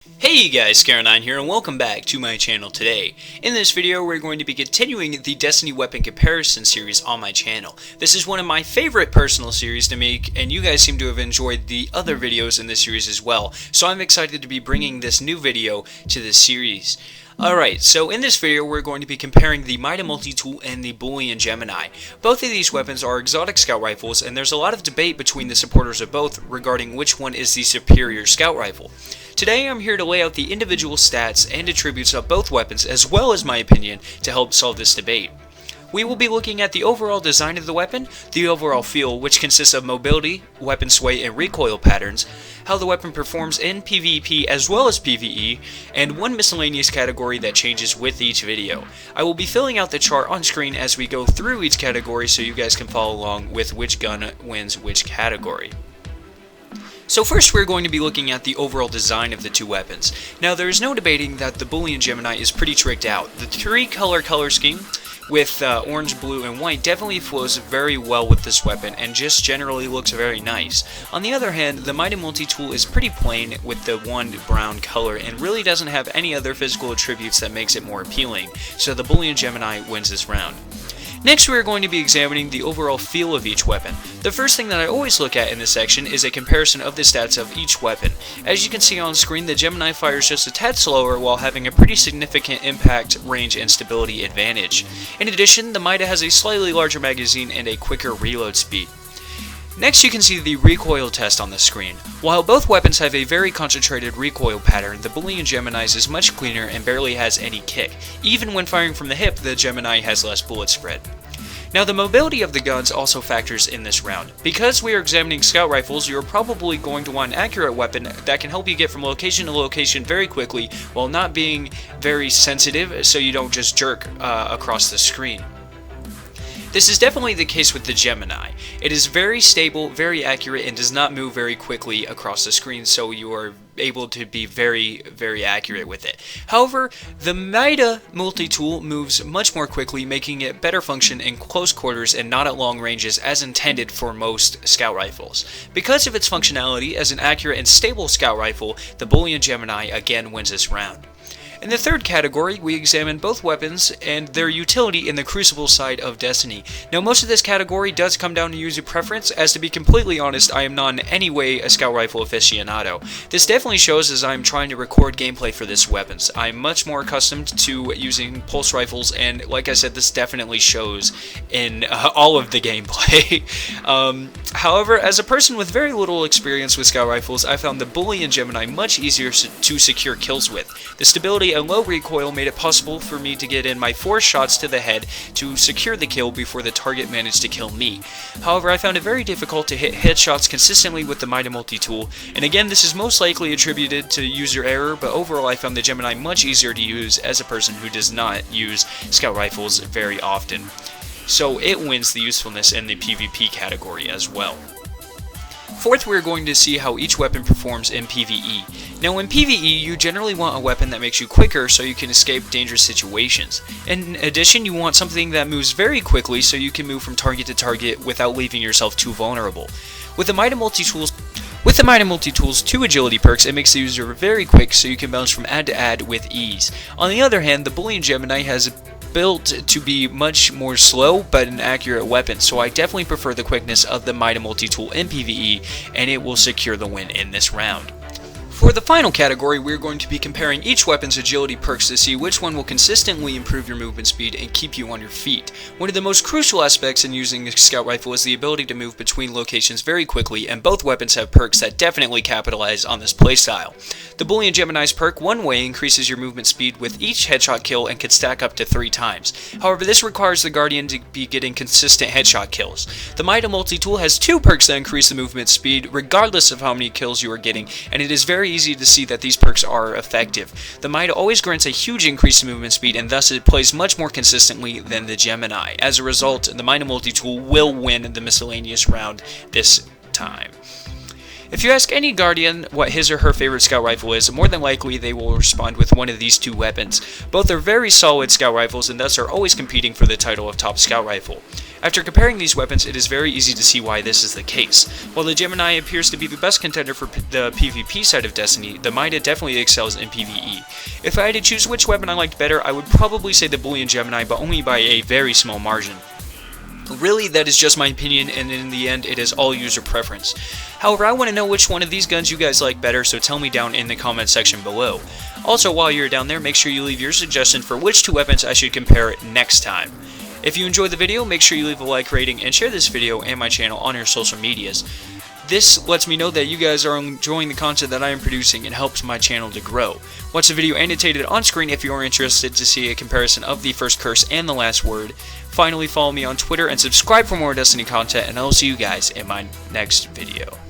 Hey guys, Scar9 here, and welcome back to my channel today. In this video, we're going to be continuing the Destiny weapon comparison series on my channel. This is one of my favorite personal series to make, and you guys seem to have enjoyed the other videos in this series as well, so I'm excited to be bringing this new video to this series. Alright, so in this video we're going to be comparing the MIDA multi-tool and the Boolean Gemini. Both of these weapons are exotic scout rifles, and there's a lot of debate between the supporters of both regarding which one is the superior scout rifle. Today I'm here to lay out the individual stats and attributes of both weapons, as well as my opinion, to help solve this debate. We will be looking at the overall design of the weapon, the overall feel, which consists of mobility, weapon sway, and recoil patterns, how the weapon performs in PvP as well as PvE, and one miscellaneous category that changes with each video. I will be filling out the chart on screen as we go through each category so you guys can follow along with which gun wins which category. So first we're going to be looking at the overall design of the two weapons. Now there is no debating that the Boolean Gemini is pretty tricked out. The color scheme with orange, blue, and white definitely flows very well with this weapon and just generally looks very nice. On the other hand, the MIDA multi-tool is pretty plain with the one brown color and really doesn't have any other physical attributes that makes it more appealing, so the Boolean Gemini wins this round. Next we are going to be examining the overall feel of each weapon. The first thing that I always look at in this section is a comparison of the stats of each weapon. As you can see on screen, the Gemini fires just a tad slower while having a pretty significant impact, range, and stability advantage. In addition, the MIDA has a slightly larger magazine and a quicker reload speed. Next you can see the recoil test on the screen. While both weapons have a very concentrated recoil pattern, the Boolean Gemini's is much cleaner and barely has any kick. Even when firing from the hip, the Gemini has less bullet spread. Now the mobility of the guns also factors in this round. Because we are examining scout rifles, you're probably going to want an accurate weapon that can help you get from location to location very quickly while not being very sensitive so you don't just jerk across the screen. This is definitely the case with the Gemini. It is very stable, very accurate, and does not move very quickly across the screen, so you are able to be very accurate with it. However, the MIDA multi-tool moves much more quickly, making it better function in close quarters and not at long ranges as intended for most scout rifles. Because of its functionality as an accurate and stable scout rifle, the Boolean Gemini again wins this round. In the third category, we examine both weapons and their utility in the Crucible side of Destiny. Now most of this category does come down to user preference, as to be completely honest, I am not in any way a scout rifle aficionado. This definitely shows as I am trying to record gameplay for this weapons. I am much more accustomed to using pulse rifles, and like I said, this definitely shows in all of the gameplay. However, as a person with very little experience with scout rifles, I found the Boolean Gemini much easier to secure kills with. The stability and low recoil made it possible for me to get in my 4 shots to the head to secure the kill before the target managed to kill me. However, I found it very difficult to hit headshots consistently with the MIDA multi-tool, and again this is most likely attributed to user error, but overall I found the Gemini much easier to use as a person who does not use scout rifles very often. So it wins the usefulness in the PvP category as well. Fourth, we're going to see how each weapon performs in PvE. Now in PvE, you generally want a weapon that makes you quicker so you can escape dangerous situations. In addition, you want something that moves very quickly so you can move from target to target without leaving yourself too vulnerable. With the MIDA multi-tool's 2 agility perks, it makes the user very quick so you can bounce from ad to ad with ease. On the other hand, the Boolean Gemini has built to be much more slow but an accurate weapon, so I definitely prefer the quickness of the MIDA multi-tool in PvE, and it will secure the win in this round. For the final category, we're going to be comparing each weapon's agility perks to see which one will consistently improve your movement speed and keep you on your feet. One of the most crucial aspects in using a scout rifle is the ability to move between locations very quickly, and both weapons have perks that definitely capitalize on this playstyle. The Boolean Gemini's perk, One Way, increases your movement speed with each headshot kill and can stack up to 3 times. However, this requires the Guardian to be getting consistent headshot kills. The MIDA multi-tool has 2 perks that increase the movement speed regardless of how many kills you are getting, and it is very easy to see that these perks are effective. The MIDA always grants a huge increase in movement speed, and thus it plays much more consistently than the Gemini. As a result, the MIDA multi-tool will win the miscellaneous round this time. If you ask any Guardian what his or her favorite scout rifle is, more than likely they will respond with one of these two weapons. Both are very solid scout rifles and thus are always competing for the title of top scout rifle. After comparing these weapons, it is very easy to see why this is the case. While the Gemini appears to be the best contender for the PvP side of Destiny, the MIDA definitely excels in PvE. If I had to choose which weapon I liked better, I would probably say the Boolean Gemini, but only by a very small margin. Really, that is just my opinion, and in the end, it is all user preference. However, I want to know which one of these guns you guys like better, so tell me down in the comment section below. Also, while you're down there, make sure you leave your suggestion for which two weapons I should compare next time. If you enjoyed the video, make sure you leave a like, rating, and share this video and my channel on your social medias. This lets me know that you guys are enjoying the content that I am producing and helps my channel to grow. Watch the video annotated on screen if you are interested to see a comparison of the first curse and the last word. Finally, follow me on Twitter and subscribe for more Destiny content, and I will see you guys in my next video.